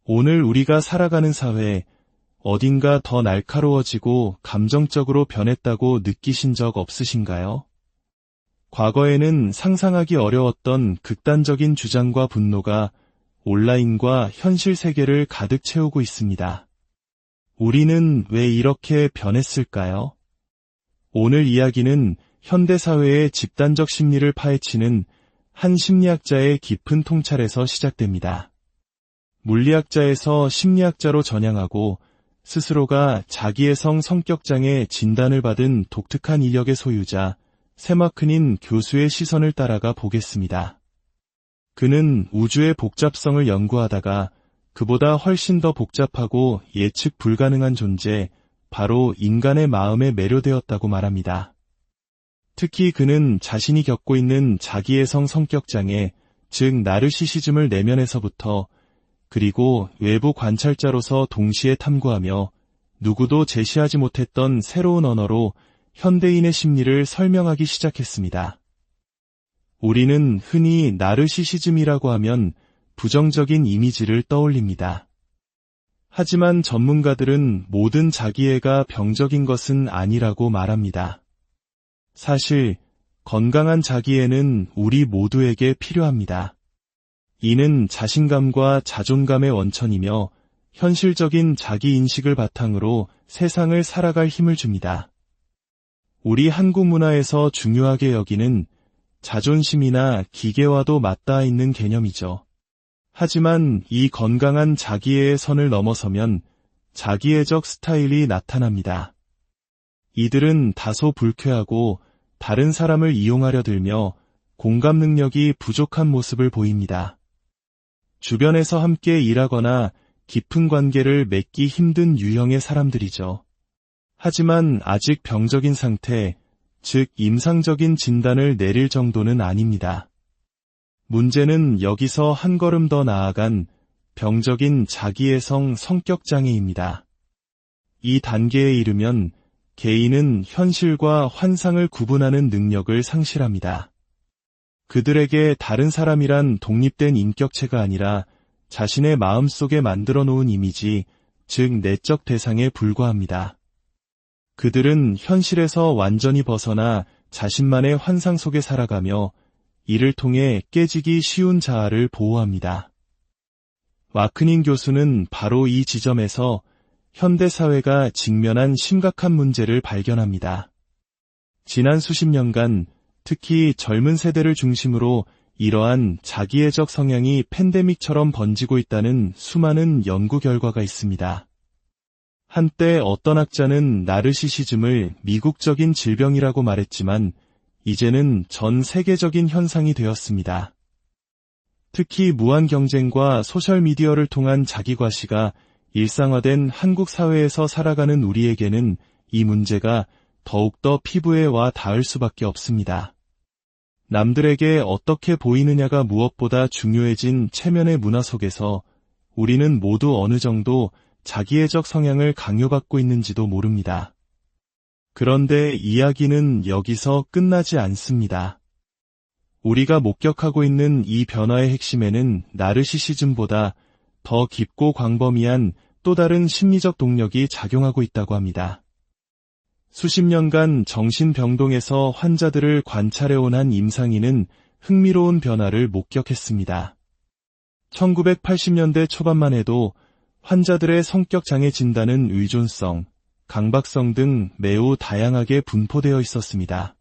오늘 우리가 살아가는 사회, 어딘가 더 날카로워지고 감정적으로 변했다고 느끼신 적 없으신가요? 과거에는 상상하기 어려웠던 극단적인 주장과 분노가 온라인과 현실 세계를 가득 채우고 있습니다. 우리는 왜 이렇게 변했을까요? 오늘 이야기는 현대사회의 집단적 심리를 파헤치는 한 심리학자의 깊은 통찰에서 시작됩니다. 물리학자에서 심리학자로 전향하고 스스로가 자기애성 성격장애 진단을 받은 독특한 이력의 소유자 세마크닌 교수의 시선을 따라가 보겠습니다. 그는 우주의 복잡성을 연구하다가 그보다 훨씬 더 복잡하고 예측 불가능한 존재, 바로 인간의 마음에 매료되었다고 말합니다. 특히 그는 자신이 겪고 있는 자기애성 성격장애, 즉 나르시시즘을 내면에서부터 그리고 외부 관찰자로서 동시에 탐구하며 누구도 제시하지 못했던 새로운 언어로 현대인의 심리를 설명하기 시작했습니다. 우리는 흔히 나르시시즘이라고 하면 부정적인 이미지를 떠올립니다. 하지만 전문가들은 모든 자기애가 병적인 것은 아니라고 말합니다. 사실 건강한 자기애는 우리 모두에게 필요합니다. 이는 자신감과 자존감의 원천이며 현실적인 자기인식을 바탕으로 세상을 살아갈 힘을 줍니다. 우리 한국 문화에서 중요하게 여기는 자존심이나 기계와도 맞닿아 있는 개념이죠. 하지만 이 건강한 자기애의 선을 넘어서면 자기애적 스타일이 나타납니다. 이들은 다소 불쾌하고 다른 사람을 이용하려 들며 공감 능력이 부족한 모습을 보입니다. 주변에서 함께 일하거나 깊은 관계를 맺기 힘든 유형의 사람들이죠. 하지만 아직 병적인 상태, 즉 임상적인 진단을 내릴 정도는 아닙니다. 문제는 여기서 한 걸음 더 나아간 병적인 자기애성 성격장애입니다. 이 단계에 이르면 개인은 현실과 환상을 구분하는 능력을 상실합니다. 그들에게 다른 사람이란 독립된 인격체가 아니라 자신의 마음속에 만들어 놓은 이미지, 즉 내적 대상에 불과합니다. 그들은 현실에서 완전히 벗어나 자신만의 환상 속에 살아가며 이를 통해 깨지기 쉬운 자아를 보호합니다. 마크닌 교수는 바로 이 지점에서 현대사회가 직면한 심각한 문제를 발견합니다. 지난 수십 년간 특히 젊은 세대를 중심으로 이러한 자기애적 성향이 팬데믹처럼 번지고 있다는 수많은 연구 결과가 있습니다. 한때 어떤 학자는 나르시시즘을 미국적인 질병이라고 말했지만 이제는 전 세계적인 현상이 되었습니다. 특히 무한 경쟁과 소셜미디어를 통한 자기과시가 일상화된 한국 사회에서 살아가는 우리에게는 이 문제가 더욱더 피부에 와 닿을 수밖에 없습니다. 남들에게 어떻게 보이느냐가 무엇보다 중요해진 체면의 문화 속에서 우리는 모두 어느 정도 자기애적 성향을 강요받고 있는지도 모릅니다. 그런데 이야기는 여기서 끝나지 않습니다. 우리가 목격하고 있는 이 변화의 핵심에는 나르시시즘보다 더 깊고 광범위한 또 다른 심리적 동력이 작용하고 있다고 합니다. 수십 년간 정신병동에서 환자들을 관찰해온 한 임상인은 흥미로운 변화를 목격했습니다. 1980년대 초반만 해도 환자들의 성격장애 진단은 의존성, 강박성 등 매우 다양하게 분포되어 있었습니다.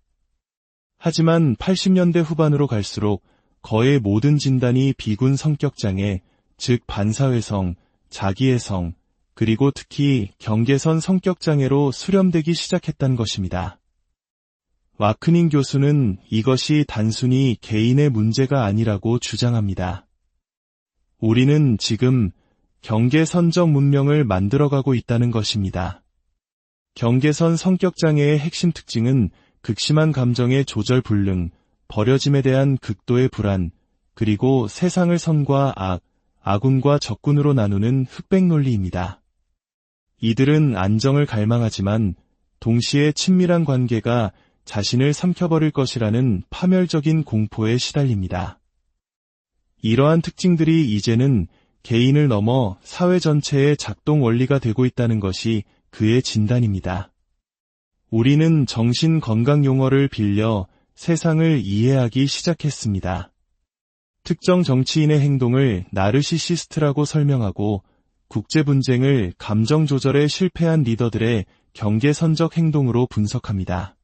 하지만 80년대 후반으로 갈수록 거의 모든 진단이 비군 성격장애, 즉 반사회성, 자기애성, 그리고 특히 경계선 성격장애로 수렴되기 시작했다는 것입니다. 마크닌 교수는 이것이 단순히 개인의 문제가 아니라고 주장합니다. 우리는 지금 경계선적 문명을 만들어가고 있다는 것입니다. 경계선 성격장애의 핵심 특징은 극심한 감정의 조절 불능, 버려짐에 대한 극도의 불안, 그리고 세상을 선과 악, 아군과 적군으로 나누는 흑백 논리입니다. 이들은 안정을 갈망하지만 동시에 친밀한 관계가 자신을 삼켜버릴 것이라는 파멸적인 공포에 시달립니다. 이러한 특징들이 이제는 개인을 넘어 사회 전체의 작동 원리가 되고 있다는 것이 그의 진단입니다. 우리는 정신 건강 용어를 빌려 세상을 이해하기 시작했습니다. 특정 정치인의 행동을 나르시시스트라고 설명하고 국제 분쟁을 감정 조절에 실패한 리더들의 경계선적 행동으로 분석합니다.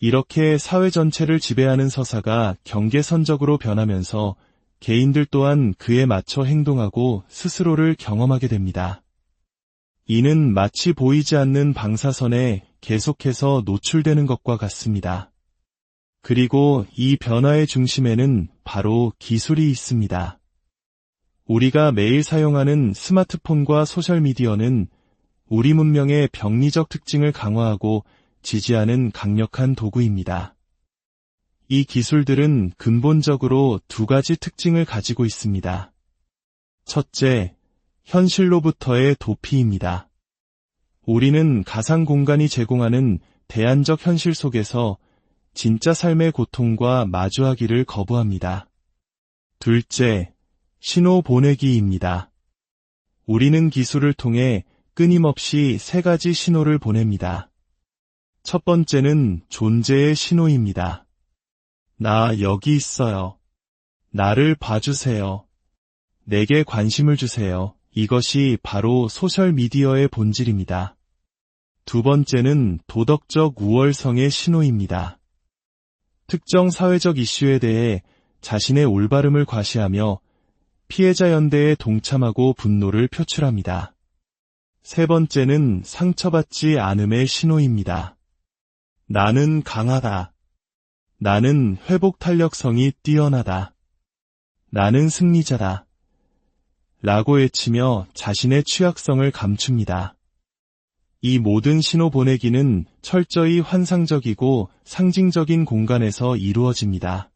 이렇게 사회 전체를 지배하는 서사가 경계선적으로 변하면서 개인들 또한 그에 맞춰 행동하고 스스로를 경험하게 됩니다. 이는 마치 보이지 않는 방사선에 계속해서 노출되는 것과 같습니다. 그리고 이 변화의 중심에는 바로 기술이 있습니다. 우리가 매일 사용하는 스마트폰과 소셜미디어는 우리 문명의 병리적 특징을 강화하고 지지하는 강력한 도구입니다. 이 기술들은 근본적으로 두 가지 특징을 가지고 있습니다. 첫째, 현실로부터의 도피입니다. 우리는 가상 공간이 제공하는 대안적 현실 속에서 진짜 삶의 고통과 마주하기를 거부합니다. 둘째, 신호 보내기입니다. 우리는 기술을 통해 끊임없이 세 가지 신호를 보냅니다. 첫 번째는 존재의 신호입니다. 나 여기 있어요. 나를 봐주세요. 내게 관심을 주세요. 이것이 바로 소셜미디어의 본질입니다. 두 번째는 도덕적 우월성의 신호입니다. 특정 사회적 이슈에 대해 자신의 올바름을 과시하며 피해자 연대에 동참하고 분노를 표출합니다. 세 번째는 상처받지 않음의 신호입니다. 나는 강하다. 나는 회복 탄력성이 뛰어나다. 나는 승리자다. 라고 외치며 자신의 취약성을 감춥니다. 이 모든 신호 보내기는 철저히 환상적이고 상징적인 공간에서 이루어집니다.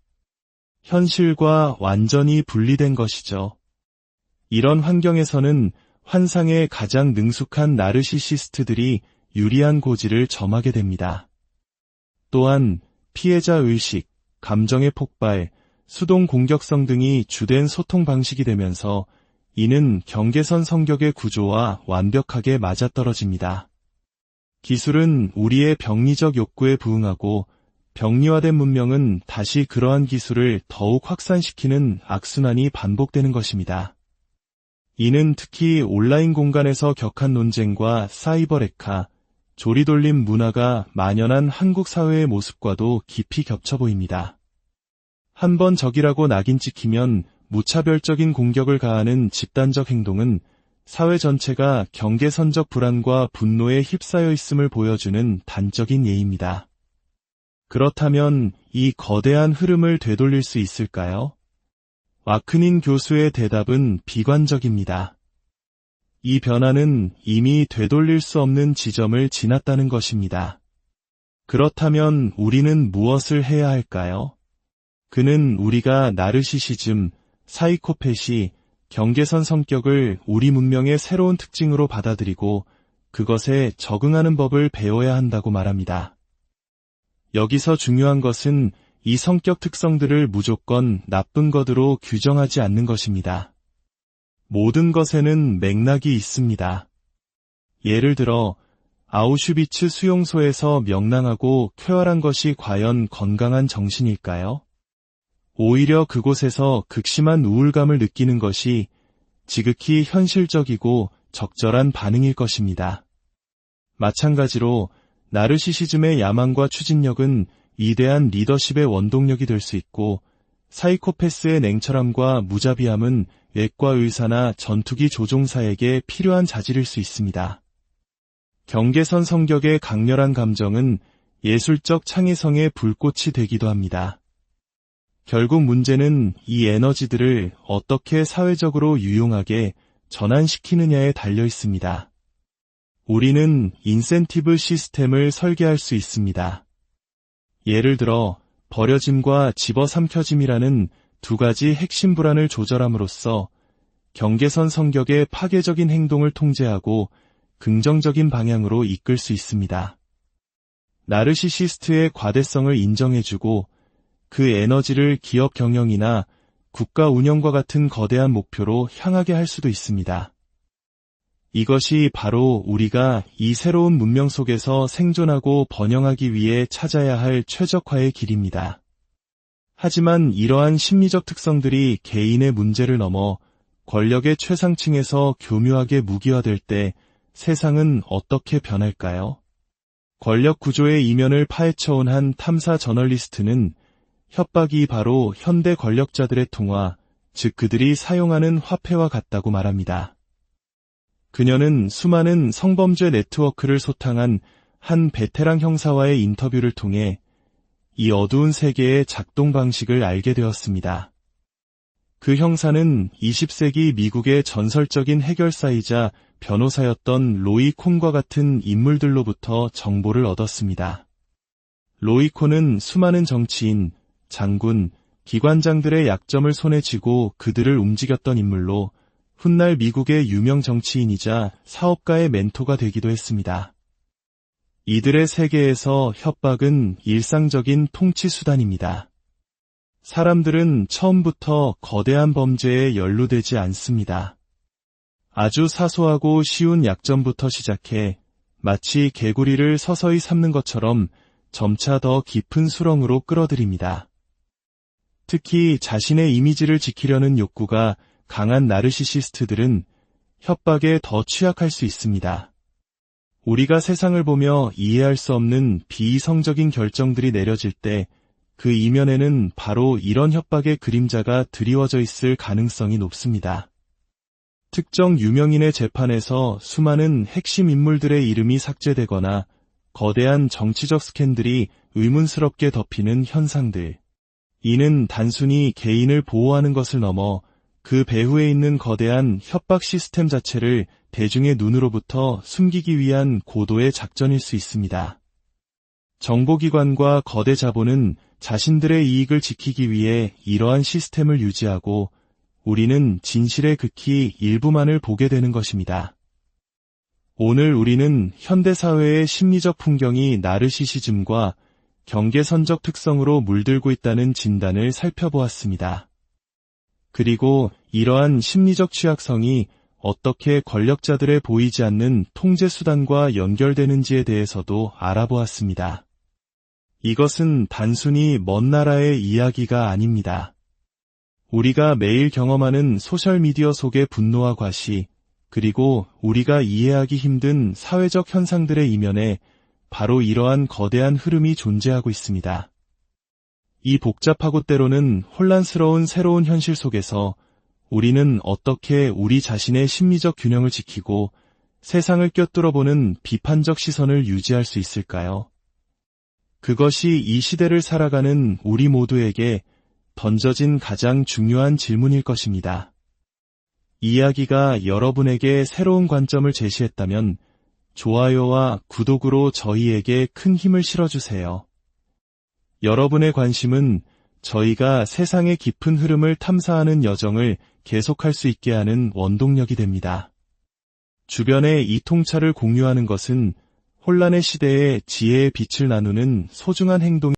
현실과 완전히 분리된 것이죠. 이런 환경에서는 환상에 가장 능숙한 나르시시스트들이 유리한 고지를 점하게 됩니다. 또한 피해자 의식, 감정의 폭발, 수동 공격성 등이 주된 소통 방식이 되면서 이는 경계선 성격의 구조와 완벽하게 맞아떨어집니다. 기술은 우리의 병리적 욕구에 부응하고 병리화된 문명은 다시 그러한 기술을 더욱 확산시키는 악순환이 반복되는 것입니다. 이는 특히 온라인 공간에서 격한 논쟁과 사이버 레카, 조리돌림 문화가 만연한 한국 사회의 모습과도 깊이 겹쳐 보입니다. 한번 적이라고 낙인 찍히면 무차별적인 공격을 가하는 집단적 행동은 사회 전체가 경계선적 불안과 분노에 휩싸여 있음을 보여주는 단적인 예입니다. 그렇다면 이 거대한 흐름을 되돌릴 수 있을까요? 와크닌 교수의 대답은 비관적입니다. 이 변화는 이미 되돌릴 수 없는 지점을 지났다는 것입니다. 그렇다면 우리는 무엇을 해야 할까요? 그는 우리가 나르시시즘, 사이코패시, 경계선 성격을 우리 문명의 새로운 특징으로 받아들이고 그것에 적응하는 법을 배워야 한다고 말합니다. 여기서 중요한 것은 이 성격 특성들을 무조건 나쁜 것으로 규정하지 않는 것입니다. 모든 것에는 맥락이 있습니다. 예를 들어 아우슈비츠 수용소에서 명랑하고 쾌활한 것이 과연 건강한 정신일까요? 오히려 그곳에서 극심한 우울감을 느끼는 것이 지극히 현실적이고 적절한 반응일 것입니다. 마찬가지로 나르시시즘의 야망과 추진력은 위대한 리더십의 원동력이 될 수 있고 사이코패스의 냉철함과 무자비함은 외과 의사나 전투기 조종사에게 필요한 자질일 수 있습니다. 경계선 성격의 강렬한 감정은 예술적 창의성의 불꽃이 되기도 합니다. 결국 문제는 이 에너지들을 어떻게 사회적으로 유용하게 전환시키느냐에 달려 있습니다. 우리는 인센티브 시스템을 설계할 수 있습니다. 예를 들어 버려짐과 집어삼켜짐이라는 두 가지 핵심 불안을 조절함으로써 경계선 성격의 파괴적인 행동을 통제하고 긍정적인 방향으로 이끌 수 있습니다. 나르시시스트의 과대성을 인정해주고 그 에너지를 기업 경영이나 국가 운영과 같은 거대한 목표로 향하게 할 수도 있습니다. 이것이 바로 우리가 이 새로운 문명 속에서 생존하고 번영하기 위해 찾아야 할 최적화의 길입니다. 하지만 이러한 심리적 특성들이 개인의 문제를 넘어 권력의 최상층에서 교묘하게 무기화될 때 세상은 어떻게 변할까요? 권력 구조의 이면을 파헤쳐온 한 탐사 저널리스트는 협박이 바로 현대 권력자들의 통화, 즉 그들이 사용하는 화폐와 같다고 말합니다. 그녀는 수많은 성범죄 네트워크를 소탕한 한 베테랑 형사와의 인터뷰를 통해 이 어두운 세계의 작동 방식을 알게 되었습니다. 그 형사는 20세기 미국의 전설적인 해결사이자 변호사였던 로이 콘과 같은 인물들로부터 정보를 얻었습니다. 로이 콘은 수많은 정치인, 장군, 기관장들의 약점을 손에 쥐고 그들을 움직였던 인물로 훗날 미국의 유명 정치인이자 사업가의 멘토가 되기도 했습니다. 이들의 세계에서 협박은 일상적인 통치 수단입니다. 사람들은 처음부터 거대한 범죄에 연루되지 않습니다. 아주 사소하고 쉬운 약점부터 시작해 마치 개구리를 서서히 삶는 것처럼 점차 더 깊은 수렁으로 끌어들입니다. 특히 자신의 이미지를 지키려는 욕구가 강한 나르시시스트들은 협박에 더 취약할 수 있습니다. 우리가 세상을 보며 이해할 수 없는 비이성적인 결정들이 내려질 때 그 이면에는 바로 이런 협박의 그림자가 드리워져 있을 가능성이 높습니다. 특정 유명인의 재판에서 수많은 핵심 인물들의 이름이 삭제되거나 거대한 정치적 스캔들이 의문스럽게 덮이는 현상들. 이는 단순히 개인을 보호하는 것을 넘어 그 배후에 있는 거대한 협박 시스템 자체를 대중의 눈으로부터 숨기기 위한 고도의 작전일 수 있습니다. 정보기관과 거대 자본은 자신들의 이익을 지키기 위해 이러한 시스템을 유지하고 우리는 진실의 극히 일부만을 보게 되는 것입니다. 오늘 우리는 현대사회의 심리적 풍경이 나르시시즘과 경계선적 특성으로 물들고 있다는 진단을 살펴보았습니다. 그리고 이러한 심리적 취약성이 어떻게 권력자들의 보이지 않는 통제 수단과 연결되는지에 대해서도 알아보았습니다. 이것은 단순히 먼 나라의 이야기가 아닙니다. 우리가 매일 경험하는 소셜미디어 속의 분노와 과시, 그리고 우리가 이해하기 힘든 사회적 현상들의 이면에 바로 이러한 거대한 흐름이 존재하고 있습니다. 이 복잡하고 때로는 혼란스러운 새로운 현실 속에서 우리는 어떻게 우리 자신의 심리적 균형을 지키고 세상을 꿰뚫어보는 비판적 시선을 유지할 수 있을까요? 그것이 이 시대를 살아가는 우리 모두에게 던져진 가장 중요한 질문일 것입니다. 이야기가 여러분에게 새로운 관점을 제시했다면 좋아요와 구독으로 저희에게 큰 힘을 실어주세요. 여러분의 관심은 저희가 세상의 깊은 흐름을 탐사하는 여정을 계속할 수 있게 하는 원동력이 됩니다. 주변에 이 통찰을 공유하는 것은 혼란의 시대에 지혜의 빛을 나누는 소중한 행동이